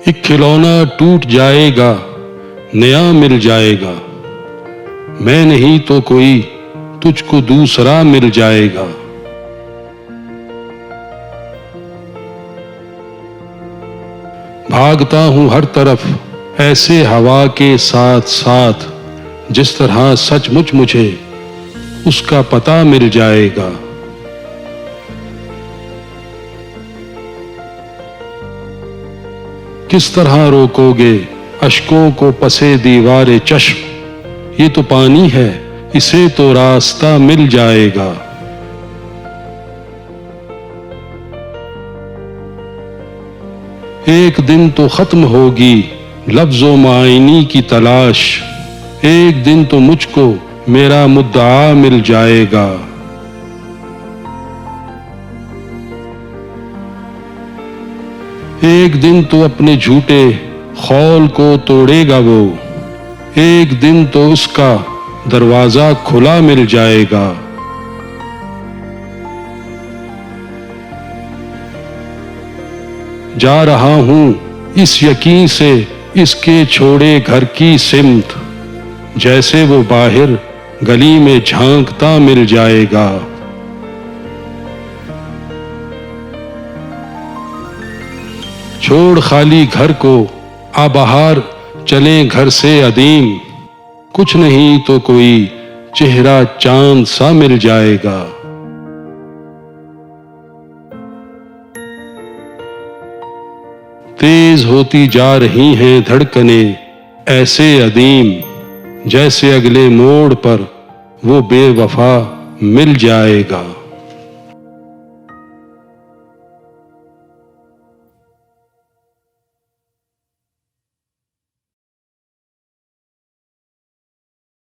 एक खिलौना टूट जाएगा, नया मिल जाएगा। मैं नहीं तो कोई तुझको दूसरा मिल जाएगा। भागता हूं हर तरफ ऐसे हवा के साथ साथ, जिस तरह सचमुच मुझे उसका पता मिल जाएगा। किस तरह रोकोगे अश्कों को पसे दीवारे चश्म, ये तो पानी है, इसे तो रास्ता मिल जाएगा। एक दिन तो खत्म होगी लफ्ज़ों मायनी की तलाश, एक दिन तो मुझको मेरा मुद्दा मिल जाएगा। एक दिन तो अपने झूठे खौल को तोड़ेगा वो, एक दिन तो उसका दरवाजा खुला मिल जाएगा। जा रहा हूं इस यकीन से इसके छोड़े घर की सिमत, जैसे वो बाहर गली में झांकता मिल जाएगा। छोड़ खाली घर को आ बाहर चलें घर से अदीम, कुछ नहीं तो कोई चेहरा चांद सा मिल जाएगा। तेज होती जा रही हैं धड़कनें ऐसे अदीम, जैसे अगले मोड़ पर वो बेवफा मिल जाएगा।